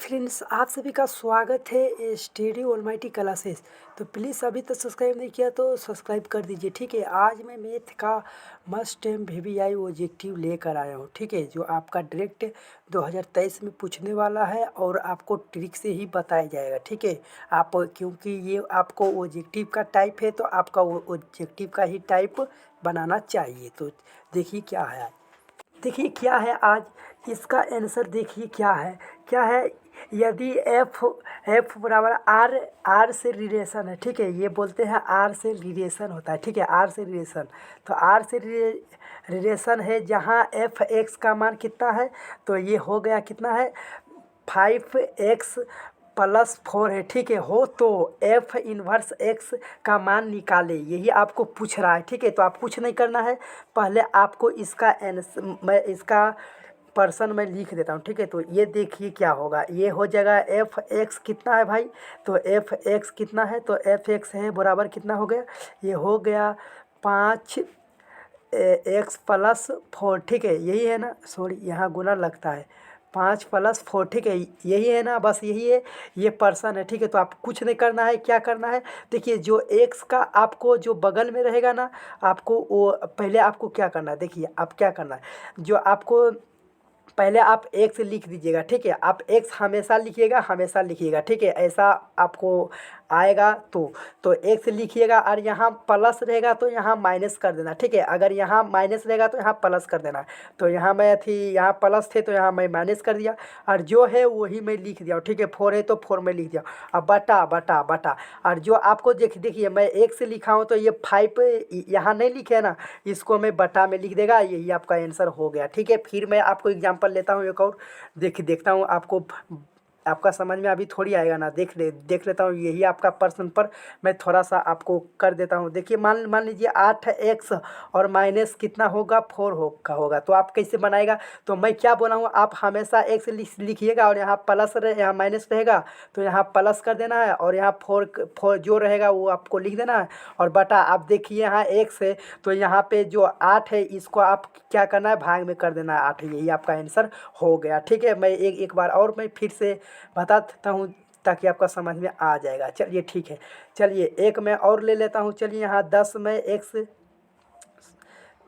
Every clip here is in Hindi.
फ्रेंड्स, आप सभी का स्वागत है स्टडी ऑलमाइटी क्लासेस। तो प्लीज़ अभी तक सब्सक्राइब नहीं किया तो सब्सक्राइब कर दीजिए। ठीक है, आज मैं मैथ का मस्ट टाइम वीवीआई ऑब्जेक्टिव लेकर आया हूँ। ठीक है, जो आपका डायरेक्ट 2023 में पूछने वाला है और आपको ट्रिक से ही बताया जाएगा। ठीक है, आप क्योंकि ये आपको ऑब्जेक्टिव का टाइप है तो आपका वो ऑब्जेक्टिव का ही टाइप बनाना चाहिए। तो देखिए क्या है आज। देखिए क्या है आज इसका आंसर। देखिए क्या है। यदि एफ बराबर आर से रिलेशन है। ठीक है, ये बोलते हैं आर से रिलेशन होता है। ठीक है, आर से रिलेशन, तो आर से रिलेशन है जहाँ एफ एक्स का मान कितना है, तो ये हो गया कितना है 5x+4 है। ठीक है, हो तो एफ इनवर्स एक्स का मान निकाले, यही आपको पूछ रहा है। ठीक है, तो आप कुछ नहीं करना है, पहले आपको इसका आंसर मैं इसका पर्सन मैं लिख देता हूँ। ठीक है, तो ये देखिए क्या होगा, ये हो जाएगा एफ एक्स कितना है भाई, तो एफ एक्स कितना है, तो एफ एक्स है बराबर कितना हो गया, ये हो गया 5x+4। ठीक है, यही है ना, सॉरी यहाँ गुना लगता है 5+4। ठीक है, यही है ना, बस यही है, ये पर्सन है। ठीक है, तो आप कुछ नहीं करना है, क्या करना है, देखिए जो एक्स का आपको जो बगल में रहेगा ना, आपको वो पहले आपको क्या करना है, देखिए आप क्या करना है, जो आपको पहले आप एक्स लिख दीजिएगा। ठीक है, आप एक्स हमेशा लिखिएगा। ठीक है, ऐसा आपको आएगा तो एक्स लिखिएगा, और यहाँ प्लस रहेगा तो यहाँ माइनस कर देना। ठीक है, अगर यहाँ माइनस रहेगा तो यहाँ प्लस कर देना। तो यहाँ मैं थी, यहाँ प्लस थे तो यहाँ मैं माइनस कर दिया, और जो है वही मैं लिख दिया। ठीक है, 4 है तो 4 में लिख दिया। अब बटा बटा बटा, और जो आपको देखिए मैं एक्स लिखा हूँ तो ये 5 यहाँ नहीं लिखे ना, इसको मैं बटा में लिख देगा, यही आपका आंसर हो गया। ठीक है, फिर मैं आपको एग्जांपल लेता हूँ एक और, देखता हूँ आपका समझ में अभी थोड़ी आएगा ना, देख लेता हूँ। यही आपका प्रश्न पर मैं थोड़ा सा आपको कर देता हूँ। देखिए मान लीजिए 8x और माइनस कितना होगा 4 होगा, तो आप कैसे बनाएगा, तो मैं क्या बोला हूँ, आप हमेशा x लिखिएगा, और यहाँ प्लस यहाँ माइनस रहेगा तो यहाँ प्लस कर देना है, और यहाँ 4 जो रहेगा वो आपको लिख देना है, और बटा आप देखिए यहाँ x है तो यहाँ पे जो 8 है इसको आप क्या करना है, भाग में कर देना है 8, यही आपका आंसर हो गया। ठीक है, मैं एक बार और मैं फिर से बता देता हूँ ताकि आपका समझ में आ जाएगा। चलिए ठीक है, चलिए एक मैं और ले लेता हूँ। चलिए यहाँ 10 में एक्स,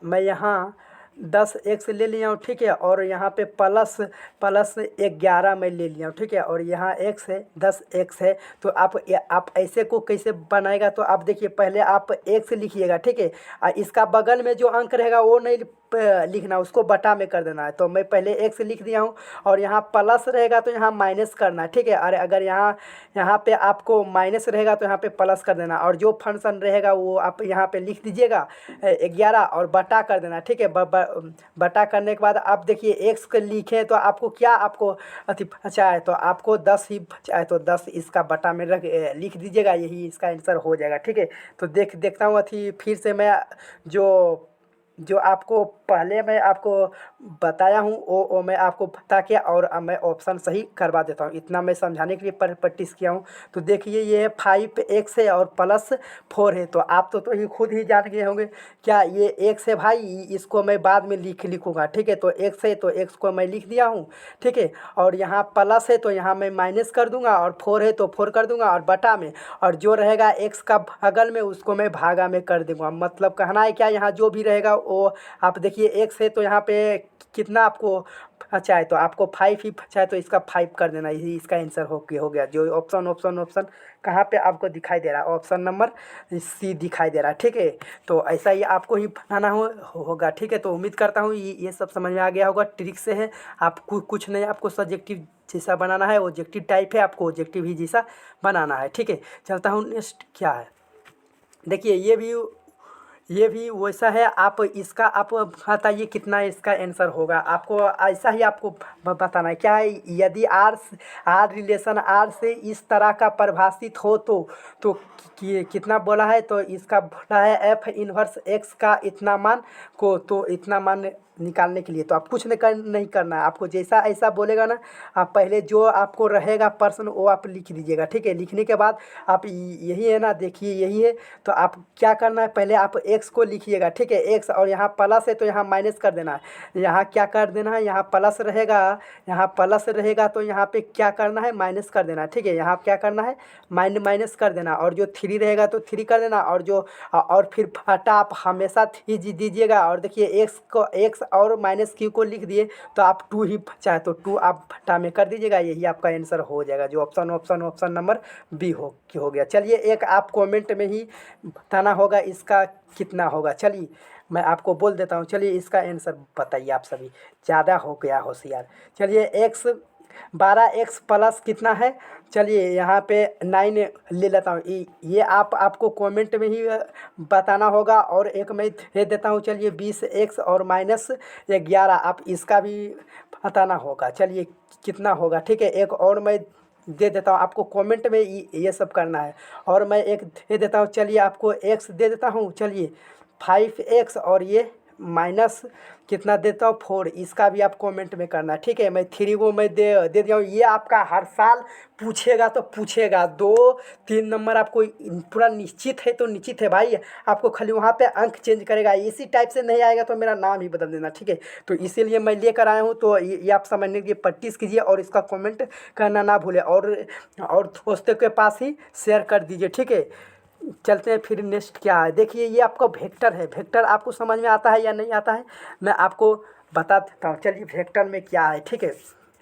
मैं यहाँ 10x ले लिया हूँ। ठीक है, और यहाँ पे प्लस 11 मैं ले लिया हूँ। ठीक है, और यहाँ x है 10x है, तो आप ऐसे को कैसे बनाएगा, तो आप देखिए पहले आप x लिखिएगा। ठीक है, और इसका बगल में जो अंक रहेगा वो नहीं लिखना, उसको बटा में कर देना है। तो मैं पहले x लिख दिया हूँ, और यहाँ प्लस रहेगा तो यहाँ माइनस करना है। ठीक है, अरे अगर यहाँ पे आपको माइनस रहेगा तो यहाँ पे प्लस कर देना, और जो फंक्शन रहेगा वो आप यहाँ पे लिख दीजिएगा 11 और बटा कर देना। ठीक है, बटा करने के बाद आप देखिए एक्स को लिखे तो आपको क्या आपको अच्छा है, तो आपको 10 ही चाहे तो 10 इसका बटा में लिख दीजिएगा, यही इसका आंसर हो जाएगा। ठीक है, तो देखता हूँ फिर से मैं जो आपको पहले मैं आपको बताया हूँ वो मैं आपको बता के और अब मैं ऑप्शन सही करवा देता हूँ, इतना मैं समझाने के लिए प्रैक्टिस किया हूँ। तो देखिए ये 5x है और +4 है, तो आप तो ये खुद ही जान गए होंगे क्या ये x है भाई, इसको मैं बाद में लिखूँगा। ठीक है, तो x है तो x को मैं लिख दिया हूँ। ठीक है, और यहाँ प्लस है तो यहाँ मैं माइनस कर दूंगा, और 4 है तो 4 कर दूंगा, और बटा में, और जो रहेगा x का बगल में उसको मैं भागा में कर दूंगा। मतलब कहना है क्या, यहाँ जो भी रहेगा वो आप देखिए x है तो यहाँ पे कितना आपको अच्छा है, तो आपको 5 ही अच्छा है तो इसका 5 कर देना, यही इसका आंसर हो गया। जो ऑप्शन कहाँ पे आपको दिखाई दे रहा है, ऑप्शन नंबर सी दिखाई दे रहा है। ठीक है, तो ऐसा ही आपको ही बनाना होगा। ठीक है, तो उम्मीद करता हूँ ये सब समझ में आ गया होगा, ट्रिक से है। आपको कुछ नहीं, आपको सब्जेक्टिव जैसा बनाना है, ऑब्जेक्टिव टाइप है, आपको ऑब्जेक्टिव ही जैसा बनाना है। ठीक है, चलता हूँ नेक्स्ट क्या है। देखिए ये भी वैसा है, आप इसका आप बताइए कितना इसका आंसर होगा, आपको ऐसा ही आपको बताना है। क्या है, यदि आर रिलेशन आर से इस तरह का परिभाषित हो तो कितना बोला है, तो इसका बोला है एफ इनवर्स एक्स का इतना मान को, तो इतना मान निकालने के लिए। तो आप कुछ नहीं करना है, आपको जैसा ऐसा बोलेगा ना, आप पहले जो आपको रहेगा प्रश्न वो आप लिख दीजिएगा, ठीक है। लिखने के बाद आप यही है ना, देखिए यही है, तो आप क्या करना है, पहले आप एक्स को लिखिएगा, ठीक है। एक्स और यहाँ प्लस है तो यहाँ माइनस कर देना है, यहाँ क्या कर देना है, यहाँ प्लस रहेगा, यहाँ प्लस रहेगा तो यहाँ पे क्या करना है, माइनस कर देना है, ठीक है। यहाँ क्या करना है, माइनस कर देना, और जो थ्री रहेगा तो थ्री कर देना, और जो और फिर फटा आप हमेशा थ्री दीजिएगा। और देखिए एक्स और माइनस क्यू को लिख दिए तो आप टू ही चाहे तो टू आप फटा में कर दीजिएगा, यही आपका आंसर हो जाएगा, जो ऑप्शन नंबर बी हो गया। चलिए एक आप कमेंट में ही बताना होगा इसका कितना होगा। चलिए मैं आपको बोल देता हूँ, चलिए इसका आंसर बताइए आप सभी, ज़्यादा हो गया होशियार। चलिए एक्स 12x प्लस कितना है, चलिए यहाँ पे 9 ले लेता हूँ, ये आपको कमेंट में ही बताना होगा। और एक मैं दे देता हूँ, चलिए 20x और -11 आप इसका भी बताना होगा, चलिए कितना होगा, ठीक है। एक और मैं दे देता हूँ आपको, कमेंट में ये सब करना है। और मैं एक दे देता हूँ, चलिए आपको x दे देता हूँ, चलिए 5x और ये माइनस कितना देता हूँ 4, इसका भी आप कमेंट में करना है, ठीक है। मैं 3 को मैं दे दिया हूँ, ये आपका हर साल पूछेगा तो पूछेगा, 2-3 नंबर आपको पूरा निश्चित है, तो निश्चित है भाई, आपको खाली वहाँ पे अंक चेंज करेगा, इसी टाइप से नहीं आएगा तो मेरा नाम ही बदल देना, ठीक है। तो इसीलिए मैं लेकर आया हूँ, तो ये आप समझने की प्रैक्टिस कीजिए और इसका कमेंट करना ना भूलें, और दोस्तों के पास ही शेयर कर दीजिए, ठीक है। चलते हैं फिर नेक्स्ट क्या है, देखिए ये आपका वेक्टर है। वेक्टर आपको समझ में आता है या नहीं आता है, मैं आपको बता देता हूँ। चलिए वेक्टर में क्या है, ठीक है।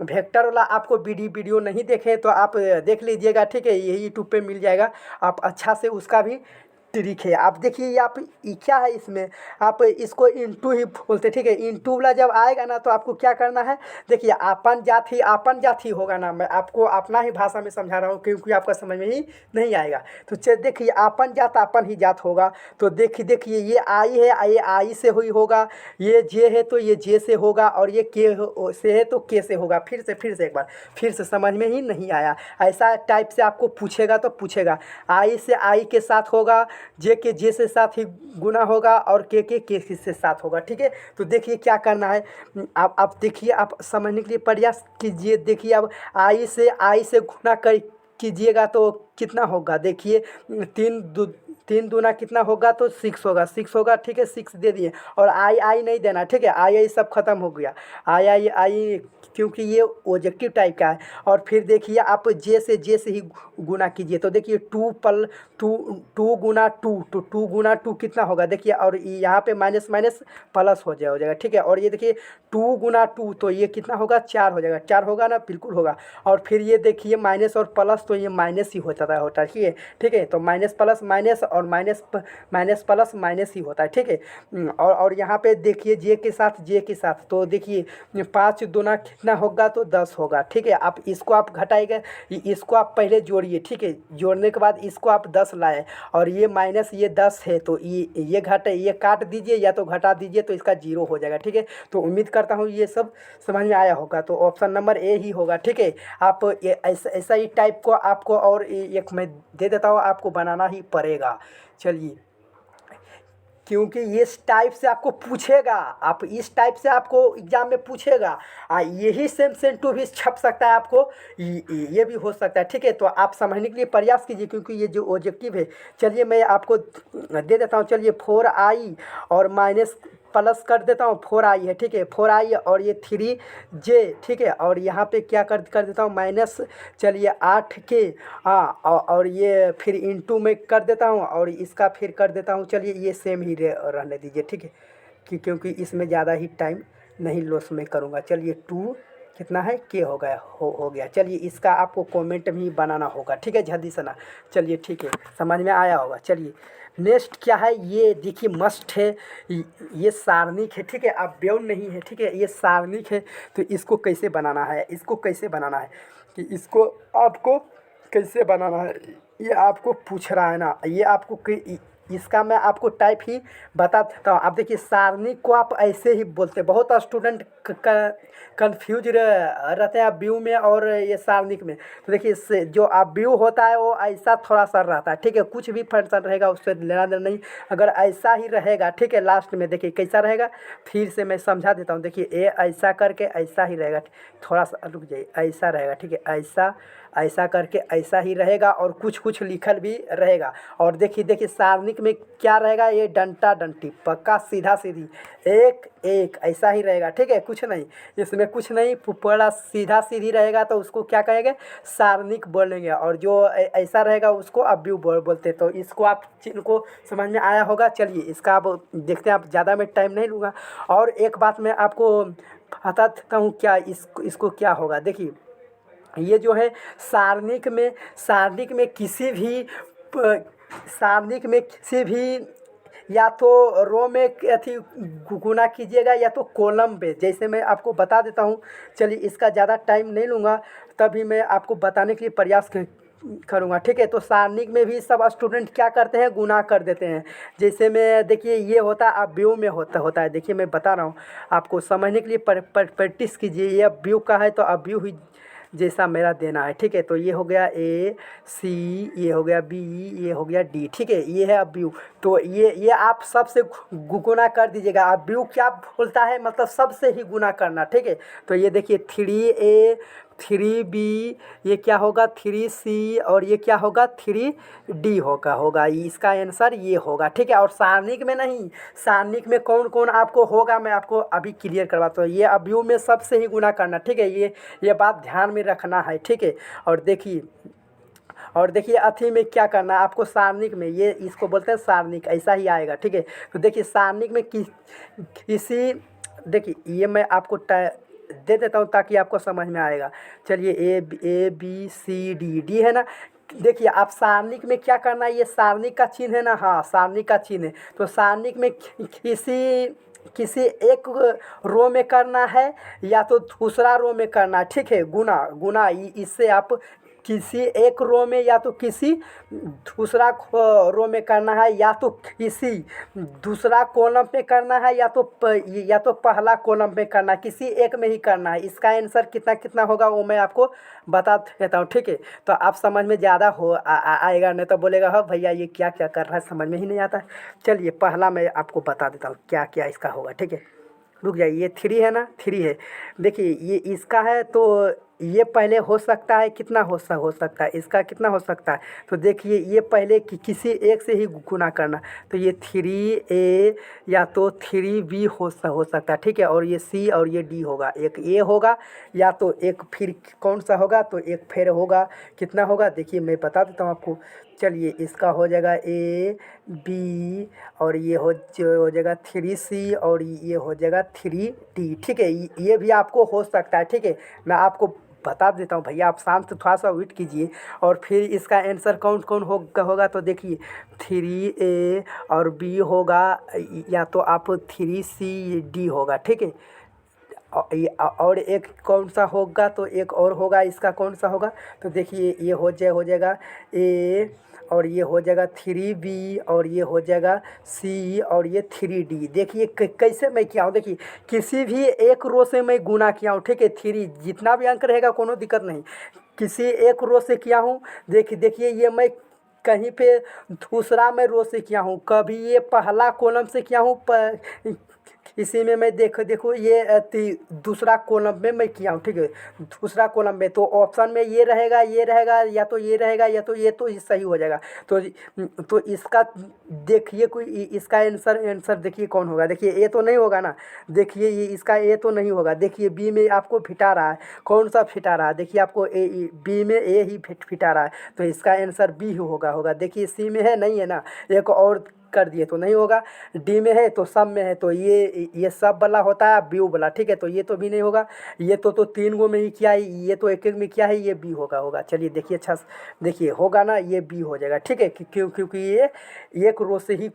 वेक्टर वाला आपको वीडियो नहीं देखे तो आप देख लीजिएगा, ठीक है, यही यूट्यूब पे मिल जाएगा, आप अच्छा से उसका भी ट्रिक है। आप देखिए ये आप क्या है, इसमें आप इसको इंटू ही बोलते, ठीक है। इंटू वाला जब आएगा ना तो आपको क्या करना है, देखिए आपन जाति होगा ना, मैं आपको अपना ही भाषा में समझा रहा हूँ क्योंकि आपका समझ में ही नहीं आएगा। तो देखिए आपन ही जात होगा, तो देखिए ये आई है, ये आई से हुई होगा, ये जे है तो ये जे से होगा, और ये के से है तो के से होगा। फिर से एक बार, फिर से समझ में ही नहीं आया, ऐसा टाइप से आपको पूछेगा तो पूछेगा, आई से आई के साथ होगा, जे के जे से साथ ही गुना होगा, और के से साथ होगा, ठीक है। तो देखिए क्या करना है, आप देखिए, आप समझने के लिए प्रयास कीजिए। देखिए अब आई से गुना कर कीजिएगा तो कितना होगा, देखिए 3 दूना कितना होगा, तो 6 होगा, ठीक है। 6 दे दिए, और आई नहीं देना, ठीक है। आई सब खत्म हो गया, आई क्योंकि ये ऑब्जेक्टिव टाइप का है। और फिर देखिए आप जे से ही गुना कीजिए, तो देखिए 2 गुना 2 कितना होगा, देखिए, और यहाँ पे माइनस प्लस हो जाएगा, ठीक है। और ये देखिए 2 गुना 2 तो ये कितना होगा, 4 हो जाएगा, 4 होगा ना, बिल्कुल होगा। और फिर ये देखिए माइनस और प्लस तो ये माइनस ही होता है, ठीक है। तो माइनस प्लस माइनस और माइनस प्लस माइनस ही होता है, ठीक है। और यहाँ पे देखिए जे के साथ, तो देखिए 5 दूना कितना होगा, तो 10 होगा, ठीक है। आप इसको आप घटाएगा, इसको आप पहले जोड़िए, ठीक है। जोड़ने के बाद इसको आप 10 लाए, और ये माइनस ये 10 है, तो ये घटे, ये काट दीजिए या तो घटा दीजिए, तो इसका 0 हो जाएगा, ठीक है। तो उम्मीद करता हूँ ये सब समझ में आया होगा, तो ऑप्शन नंबर ए ही होगा, ठीक है। आप ये ऐसा ही टाइप को आपको, और एक मैं दे देता हूँ, आपको बनाना ही पड़ेगा। चलिए, क्योंकि इस टाइप से आपको पूछेगा, आप इस टाइप से आपको एग्जाम में पूछेगा, यही सेम टू भी छप सकता है, आपको ये भी हो सकता है, ठीक है। तो आप समझने के लिए प्रयास कीजिए, क्योंकि ये जो ऑब्जेक्टिव है। चलिए मैं आपको दे देता हूँ, चलिए 4i और माइनस प्लस कर देता हूँ, 4i है, ठीक है। 4i और ये 3j, ठीक है। और यहाँ पे क्या कर देता हूँ, माइनस, चलिए 8k, हाँ, और ये फिर इंटू में कर देता हूँ, और इसका फिर कर देता हूँ, चलिए ये सेम ही रहने दीजिए, ठीक है, क्योंकि इसमें ज़्यादा ही टाइम नहीं लॉस में करूँगा। चलिए 2 कितना है, के हो गया। चलिए इसका आपको कमेंट भी बनाना होगा, ठीक है, जल्दी से ना। चलिए ठीक है, समझ में आया होगा। चलिए नेक्स्ट क्या है, ये देखिए मस्ट है, ये सारणिक है, ठीक है। आप ब्योन नहीं है, ठीक है, ये सारणिक है। तो इसको कैसे बनाना है, कि इसको आपको कैसे बनाना है, ये आपको पूछ रहा है ना, ये आपको इसका मैं आपको टाइप ही बता देता हूँ। आप देखिए सारणिक को आप ऐसे ही बोलते हैं, बहुत स्टूडेंट कन्फ्यूज रहते हैं व्यू में और ये सारणिक में। तो देखिए इससे जो आप व्यू होता है वो ऐसा थोड़ा सा रहता है, ठीक है, कुछ भी फंक्शन रहेगा उससे लेना देना नहीं। अगर ऐसा ही रहेगा, ठीक है, लास्ट में देखिए कैसा रहेगा, फिर से मैं समझा देता हूँ। देखिए ए ऐसा करके ऐसा ही रहेगा, थोड़ा सा रुक जाइए, ऐसा रहेगा, ठीक है, ऐसा ऐसा करके ऐसा ही रहेगा और कुछ कुछ लिखल भी रहेगा। और देखिए देखिए सारणिक में क्या रहेगा, ये डंटा डंटी पक्का सीधा सीधी एक एक ऐसा ही रहेगा, ठीक है, कुछ नहीं, इसमें कुछ नहीं, पूरा सीधा सीधी रहेगा तो उसको क्या कहेंगे, सारणिक बोलेंगे। और जो ऐसा रहेगा उसको अव्यू बोलते हैं। तो इसको आप को समझ में आया होगा। चलिए इसका अब देखते हैं, आप ज़्यादा मैं टाइम नहीं लूँगा। और एक बात मैं आपको बता देता हूँ क्या इसको क्या होगा। देखिए ये जो है सारणिक में किसी भी सारणिक में किसी भी या तो रो में अथी गुना कीजिएगा या तो कॉलम पे, जैसे मैं आपको बता देता हूँ। चलिए इसका ज़्यादा टाइम नहीं लूँगा, तभी मैं आपको बताने के लिए प्रयास करूँगा, ठीक है। तो सारणिक में भी सब स्टूडेंट क्या करते हैं, गुना कर देते हैं। जैसे मैं देखिए ये होता है अव्यू में होता है। देखिए मैं बता रहा हूँ आपको समझने के लिए, प्रैक्टिस कीजिए। ये अव्यू का है तो अव्यू ही जैसा मेरा देना है, ठीक है। तो ये हो गया ए सी, ये हो गया बी, ये हो गया डी, ठीक है, ये है अव्यू। तो ये आप सबसे गुना कर दीजिएगा। अव्यू क्या बोलता है, मतलब सबसे ही गुना करना, ठीक है। तो ये देखिए 3A 3B, ये क्या होगा 3C, और ये क्या होगा 3D होगा इसका आंसर ये होगा, ठीक है। और सारणिक में नहीं, सारणिक में कौन कौन आपको होगा मैं आपको अभी क्लियर करवाता हूँ। ये अव्यू में सबसे ही गुना करना, ठीक है, ये बात ध्यान में रखना है, ठीक है। और देखिए अथी में क्या करना है आपको, सारणिक में ये इसको बोलते हैं सारणिक, ऐसा ही आएगा, ठीक है। तो देखिए सारणिक में किसी देखिए ये मैं आपको दे देता हूँ ताकि आपको समझ में आएगा। चलिए ए बी सी डी है ना। देखिए आप सारणिक में क्या करना है, ये सारणिक का चिन्ह है ना, हाँ सारणिक का चिन्ह है। तो सारणिक में किसी एक रो में करना है या तो दूसरा रो में करना है, ठीक है। गुना इससे आप किसी एक रो में या तो किसी दूसरा रो में करना है, या तो किसी दूसरा कॉलम पे करना है, या तो पहला कॉलम पे करना है, किसी एक में ही करना है। इसका आंसर कितना कितना होगा वो मैं आपको बता देता हूँ, ठीक है। तो आप समझ में ज़्यादा आएगा, नहीं तो बोलेगा हाँ भैया ये क्या क्या कर रहा है, समझ में ही नहीं आता। चलिए पहला मैं आपको बता देता हूँ क्या क्या इसका होगा, ठीक है। रुक जाइए, ये 3 है ना, 3 है। देखिए ये इसका है तो ये पहले हो सकता है, कितना हो सकता है, इसका कितना हो सकता है। तो देखिए ये पहले किसी एक से ही गुना करना, तो ये 3A या तो 3B हो सकता है, ठीक है। और ये C और ये D होगा, एक A होगा या तो एक फिर कौन सा होगा, तो एक फिर होगा, कितना होगा देखिए मैं बता देता हूँ आपको। चलिए इसका हो जाएगा A B, और ये हो जाएगा 3C, और ये हो जाएगा 3D, ठीक है। ये भी आपको हो सकता है, ठीक है, मैं आपको बता देता हूँ भैया, आप शांत थोड़ा सा वेट कीजिए। और फिर इसका आंसर कौन कौन होगा, तो देखिए 3A और B होगा, या तो आप 3CD होगा, ठीक है। और एक कौन सा होगा, तो एक और होगा, इसका कौन सा होगा, तो देखिए ये हो जाएगा A, और ये हो जाएगा 3B, और ये हो जाएगा C, और ये 3D। देखिए कैसे मैं किया हूँ, देखिए किसी भी एक रो से मैं गुना किया हूँ, ठीक है। 3 जितना भी अंक रहेगा कोनो दिक्कत नहीं, किसी एक रो से किया हूँ। देखिए ये मैं कहीं पे दूसरा मैं रो से किया हूँ, कभी ये पहला कॉलम से किया हूँ, इसी में मैं देखो ये दूसरा कॉलम में मैं किया हूँ, ठीक है, दूसरा कॉलम में। तो ऑप्शन में ये रहेगा या तो ये रहेगा या तो ये, तो सही हो जाएगा। तो इसका देखिए कोई इसका आंसर देखिए कौन होगा। देखिए ए तो नहीं होगा ना, देखिए ये इसका ए तो नहीं होगा। देखिए बी में आपको फिटा रहा है, कौन सा फिटा रहा है, देखिए आपको बी में ए ही फिटा रहा है, तो इसका आंसर बी होगा। देखिए सी में है, नहीं है ना, एक और कर दिए तो नहीं होगा। डी में है तो सब में है, तो ये सब वाला होता है बी वाला, ठीक है। तो ये तो भी नहीं होगा, ये तो 3 गो में ही किया है, ये तो एक में किया है, ये बी होगा। चलिए देखिए अच्छा देखिए होगा ना, ये बी हो जाएगा, ठीक है, क्योंकि ये एक रो से ही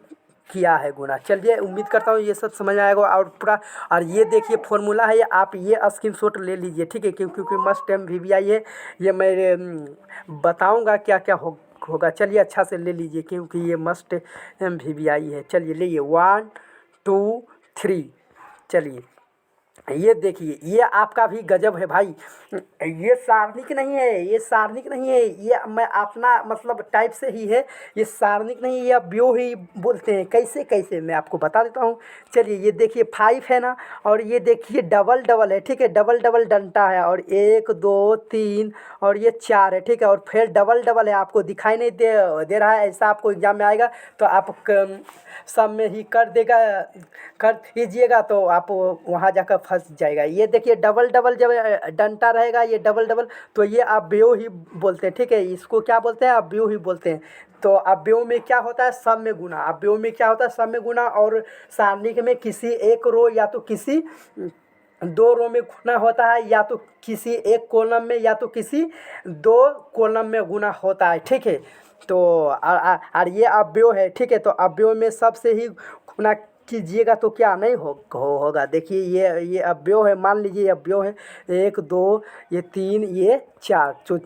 किया है गुना। चलिए उम्मीद करता हूँ ये सब समझ आएगा। और पूरा, और ये देखिए फॉर्मूला है, आप ये स्क्रीनशॉट ले लीजिए, ठीक है, क्योंकि मस्ट टाइम VBI है, ये मैं बताऊँगा क्या क्या होगा। चलिए अच्छा से ले लीजिए क्योंकि ये मस्ट MVVI है। चलिए लेइए 1 2 3। चलिए ये देखिए ये आपका भी गजब है भाई। ये सारनिक नहीं है, ये सारनिक नहीं है, ये मैं अपना मतलब टाइप से ही है। ये सारनिक नहीं है, ये ब्यो ही बोलते हैं। कैसे कैसे मैं आपको बता देता हूँ। चलिए ये देखिए 5 है ना, और ये देखिए डबल डबल है, ठीक है, डबल डबल डंटा है, और 1 2 3 और ये 4 है, ठीक है, और फिर डबल डबल है। आपको दिखाई नहीं दे रहा है, ऐसा आपको एग्जाम में आएगा तो आप सब में ही कर देगा, कर दीजिएगा तो आप वहाँ जाकर फंस जाएगा। ये देखिए डबल डबल जब डंटा रहेगा, ये डबल डबल, तो ये अव्यय ही बोलते हैं, ठीक है। इसको क्या बोलते हैं? अव्यय ही बोलते हैं। तो अव्यय में क्या होता है? सब में गुना। अव्यय में क्या होता है? सब में गुना। और सारणी में किसी एक रो या तो किसी 2 रो में गुना होता है, या तो किसी एक कॉलम में या तो किसी 2 कॉलम में गुना होता है, ठीक है। तो और ये अव्यय है, ठीक है। तो अव्यय में सबसे ही गुना कीजिएगा तो क्या नहीं होगा। देखिए ये अव्यय है, मान लीजिए अव्यय है 1 2 ये 3 ये 4। तो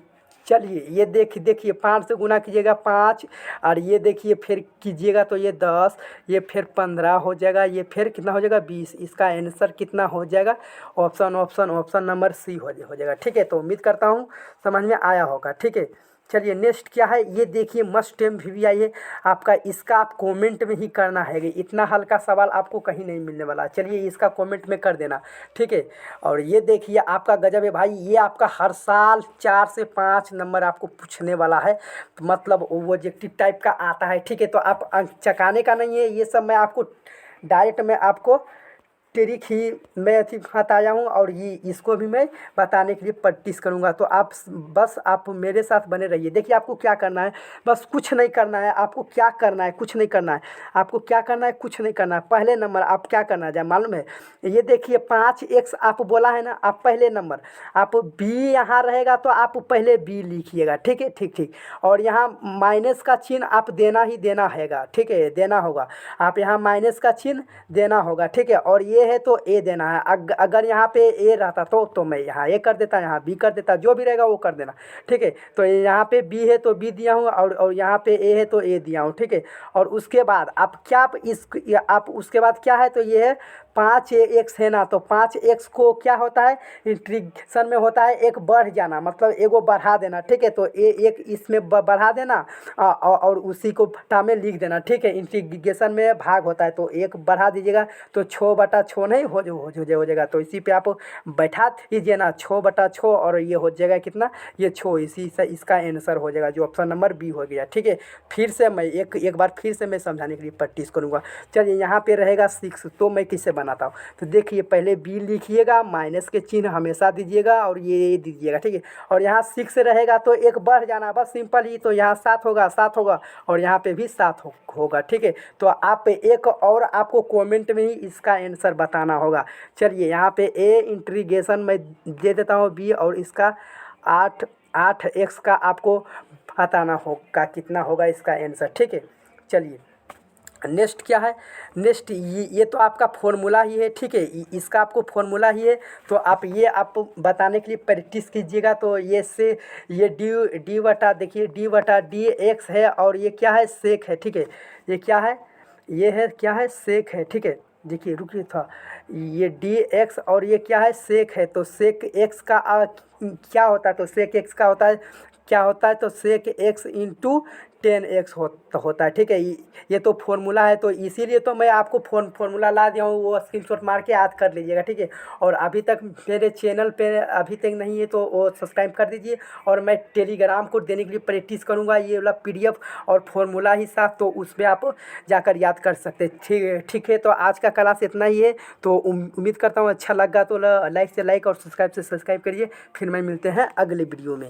चलिए ये देखिए 5 से गुना कीजिएगा 5, और ये देखिए फिर कीजिएगा तो ये 10, ये फिर 15 हो जाएगा, ये फिर कितना हो जाएगा 20। इसका आंसर कितना हो जाएगा? ऑप्शन नंबर सी हो जाएगा, ठीक है। तो उम्मीद करता हूँ समझ में आया होगा, ठीक है। चलिए नेक्स्ट क्या है? ये देखिए मस्ट MVVI है आपका। इसका आप कमेंट में ही करना है, इतना हल्का सवाल आपको कहीं नहीं मिलने वाला। चलिए इसका कमेंट में कर देना, ठीक है। और ये देखिए आपका गजब है भाई, ये आपका हर साल 4 से 5 नंबर आपको पूछने वाला है, तो मतलब ऑब्जेक्टिव टाइप का आता है, ठीक है। तो आप अंक चकाने का नहीं है, ये सब मैं आपको डायरेक्ट में आपको ट्रिक ही मैं बताया हूँ, और ये इसको भी मैं बताने के लिए प्रैक्टिस करूँगा। तो आप बस आप मेरे साथ बने रहिए। देखिए आपको क्या करना है, बस कुछ नहीं करना है। आपको क्या करना है? कुछ नहीं करना है। आपको क्या करना है? कुछ नहीं करना है। पहले नंबर आप क्या करना है मालूम है? ये देखिए 5x आप बोला है ना, आप पहले नंबर आप b यहाँ रहेगा तो आप पहले b लिखिएगा, ठीक है, ठीक। और यहाँ माइनस का चिन्ह आप देना ही देना हैगा, ठीक है, देना होगा। आप यहाँ माइनस का चिन्ह देना होगा, ठीक है। और ये है तो ए देना है। अगर यहाँ पे ए रहता तो मैं यहाँ ए कर देता, यहाँ बी कर देता, जो भी रहेगा वो कर देना, ठीक है। तो यहाँ पे बी है तो बी दिया हूँ, और यहाँ पे ए है तो ए दिया हूँ, ठीक है। और उसके बाद आप क्या आप उसके बाद क्या है? तो ये है 5x है ना, तो 5x को क्या होता है? इंटीग्रेशन में होता है एक बढ़ जाना, मतलब एगो बढ़ा देना, ठीक है। तो एक इसमें बढ़ा देना, और उसी को भट्टा में लिख देना, ठीक है। इंटीग्रेशन में भाग होता है तो एक बढ़ा दीजिएगा तो 6/6 नहीं हो जाएगा। तो इसी पे आप बैठा दीजिए ना 6/6, और ये हो जाएगा कितना? ये 6। इसी से इसका आंसर हो जाएगा, जो ऑप्शन नंबर बी हो गया, ठीक है। फिर से मैं एक बार फिर से मैं समझाने के लिए प्रैक्टिस करूँगा। चलिए यहाँ पे रहेगा 6, तो मैं किससे बनाता हूँ? तो देखिए पहले बी लिखिएगा, माइनस के चिन्ह हमेशा दीजिएगा, और ये दीजिएगा, ठीक है। और यहाँ 6 रहेगा तो एक बढ़ जाना, बस सिंपल ही। तो यहाँ 7 होगा, और यहाँ पे भी 7 होगा, ठीक है। तो आप एक और आपको कमेंट में ही इसका आंसर बताना होगा। चलिए यहाँ पे ए इंटीग्रेशन में दे देता हूँ बी, और इसका 8x का आपको बताना होगा कितना होगा इसका आंसर, ठीक है। चलिए नेक्स्ट क्या है? नेक्स्ट ये तो आपका फॉर्मूला ही है, ठीक है। इसका आपको फॉर्मूला ही है, तो आप ये आप बताने के लिए प्रैक्टिस कीजिएगा। तो ये से ये डी बटा देखिए डी एक्स है, और ये क्या है? सेक है, ठीक है। ये क्या है? ये है क्या है? सेक है, ठीक है। देखिए रुकिए था, ये डी एक्स और ये क्या है? सेक है। तो सेक एक्स का क्या होता है? तो सेक एक्स का होता है क्या होता है? तो सेक एक्स इंटू 10x होता है, ठीक है। ये तो फॉर्मूला है, तो इसीलिए तो मैं आपको फॉर्मूला ला दिया हूँ, वो स्क्रीनशॉट मार के याद कर लीजिएगा, ठीक है। और अभी तक मेरे चैनल पे अभी तक नहीं है तो वो सब्सक्राइब कर दीजिए। और मैं टेलीग्राम को देने के लिए प्रैक्टिस करूँगा, ये वाला PDF और फॉर्मूला ही साथ, तो उसमें आप जाकर याद कर सकते हैं, ठीक है। तो आज का क्लास इतना ही है। तो उम्मीद करता हूँ अच्छा लगा, तो लाइक से लाइक और सब्सक्राइब से सब्सक्राइब करिए। फिर मैं मिलते हैं अगले वीडियो में।